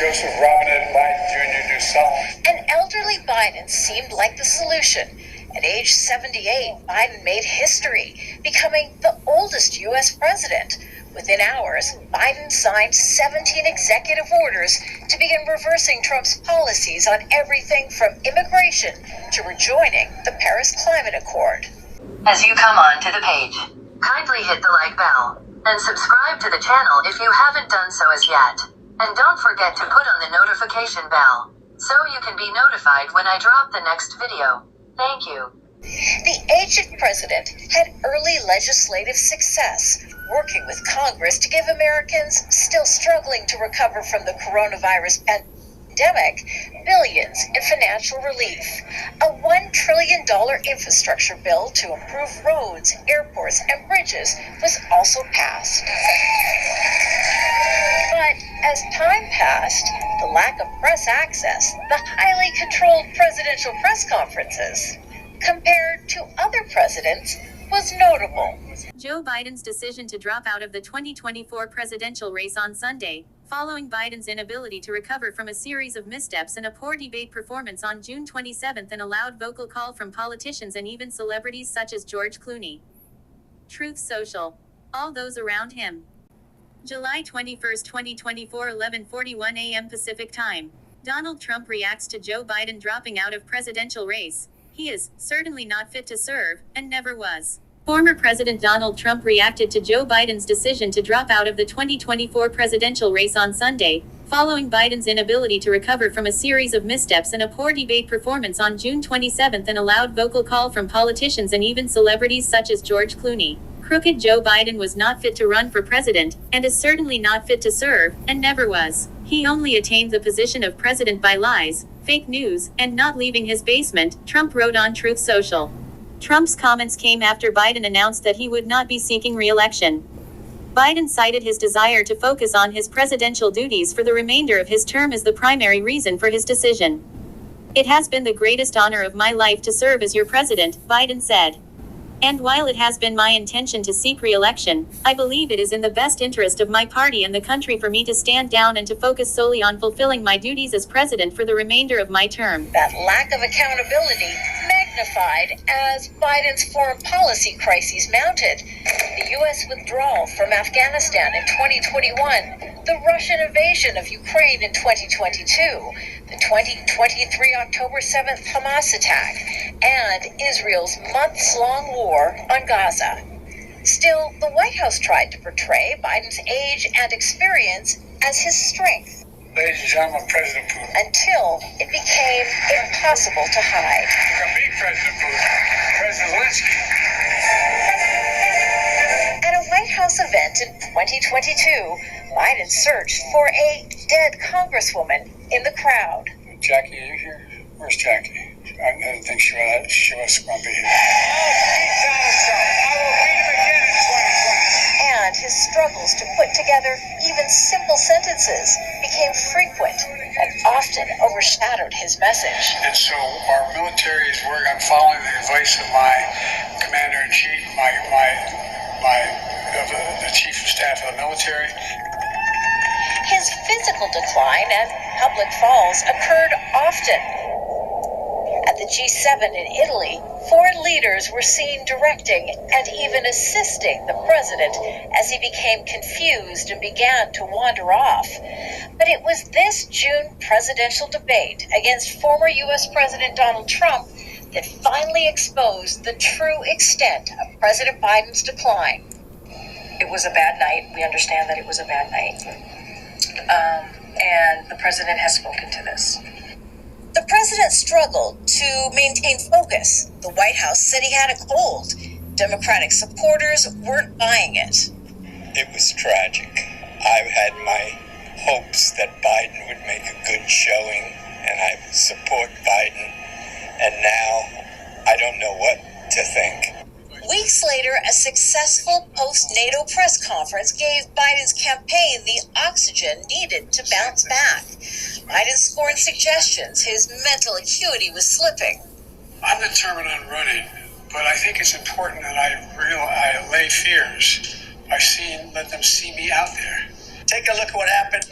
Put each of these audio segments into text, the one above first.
Joseph Robinette Biden Jr. do solemnly. An elderly Biden seemed like the solution. At age 78, Biden made history, becoming the oldest U.S. president. Within hours, Biden signed 17 executive orders to begin reversing Trump's policies on everything from immigration to rejoining the Paris Climate Accord. As you come on to the page, kindly hit the like bell and subscribe to the channel if you haven't done so as yet. And don't forget to put on the notification bell so you can be notified when I drop the next video. Thank you. The aged president had early legislative success, working with Congress to give Americans still struggling to recover from the coronavirus pandemic billions in financial relief. A $1 trillion infrastructure bill to improve roads, airports, and bridges was also passed. But as time passed, the lack of press access, the highly controlled presidential press conferences, compared to other presidents, was notable. Joe Biden's decision to drop out of the 2024 presidential race on Sunday, following Biden's inability to recover from a series of missteps and a poor debate performance on June 27 and a loud vocal call from politicians and even celebrities such as George Clooney. Truth Social. All those around him. July 21, 2024, 11:41 a.m. Pacific Time. Donald Trump reacts to Joe Biden dropping out of presidential race. He is certainly not fit to serve, and never was. Former President Donald Trump reacted to Joe Biden's decision to drop out of the 2024 presidential race on Sunday, following Biden's inability to recover from a series of missteps and a poor debate performance on June 27 and a loud vocal call from politicians and even celebrities such as George Clooney. Crooked Joe Biden was not fit to run for president, and is certainly not fit to serve, and never was. He only attained the position of president by lies, fake news, and not leaving his basement, Trump wrote on Truth Social. Trump's comments came after Biden announced that he would not be seeking re-election. Biden cited his desire to focus on his presidential duties for the remainder of his term as the primary reason for his decision. "It has been the greatest honor of my life to serve as your president," Biden said. "And while it has been my intention to seek re-election, I believe it is in the best interest of my party and the country for me to stand down and to focus solely on fulfilling my duties as president for the remainder of my term." That lack of accountability magnified as Biden's foreign policy crises mounted. The U.S. withdrawal from Afghanistan in 2021, the Russian invasion of Ukraine in 2022, the 2023 October 7th Hamas attack, and Israel's months-long war on Gaza. Still, the White House tried to portray Biden's age and experience as his strength, Ladies and gentlemen, President Putin. until it became impossible to hide. You can beat President Putin. President Zelensky. At a White House event in 2022, Biden searched for a dead congresswoman in the crowd. Jackie, are you here? Where's Jackie? I didn't think she was going to be here. And his struggles to put together even simple sentences became frequent and often overshadowed his message. And so our military is working on following the advice of my commander-in-chief, the chief of staff of the military. His physical decline and public falls occurred often. At the G7 in Italy, foreign leaders were seen directing and even assisting the president as he became confused and began to wander off. But it was this June presidential debate against former U.S. President Donald Trump that finally exposed the true extent of President Biden's decline. It was a bad night. We understand that it was a bad night. And the president has spoken to this. The president struggled to maintain focus. The White House said he had a cold. Democratic supporters weren't buying it. It was tragic. I had my hopes that Biden would make a good showing, and I support Biden. And now I don't know what to think. Weeks later, a successful post-NATO press conference gave Biden's campaign the oxygen needed to bounce back. Biden scorned suggestions his mental acuity was slipping. I'm determined on running, but I think it's important that I allay fears by let them see me out there. Take a look at what happened.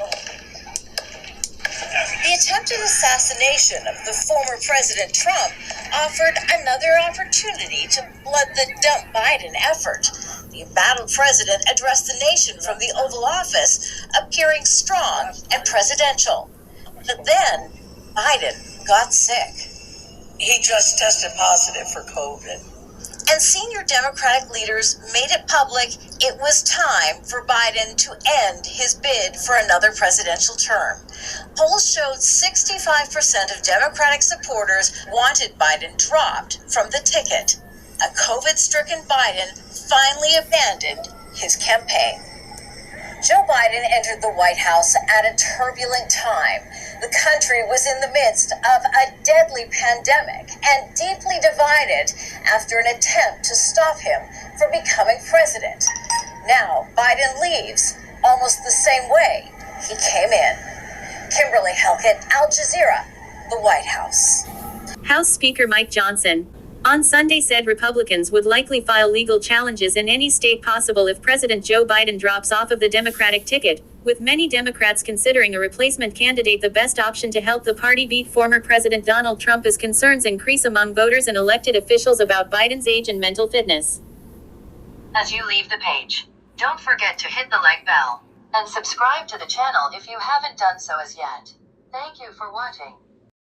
attempted assassination of the former President Trump offered another opportunity to blood the dump Biden effort. The embattled president addressed the nation from the Oval Office, appearing strong and presidential. But then, Biden got sick. He just tested positive for COVID. And senior Democratic leaders made it public it was time for Biden to end his bid for another presidential term. Polls showed 65% of Democratic supporters wanted Biden dropped from the ticket. A COVID-stricken Biden finally abandoned his campaign. Joe Biden entered the White House at a turbulent time. The country was in the midst of a deadly pandemic and deeply divided after an attempt to stop him from becoming president. Now, Biden leaves almost the same way he came in. Kimberly Helkett, Al Jazeera, the White House. House Speaker Mike Johnson on Sunday said Republicans would likely file legal challenges in any state possible if President Joe Biden drops off of the Democratic ticket, with many Democrats considering a replacement candidate the best option to help the party beat former President Donald Trump as concerns increase among voters and elected officials about Biden's age and mental fitness. As you leave the page, don't forget to hit the like bell and subscribe to the channel if you haven't done so as yet. Thank you for watching.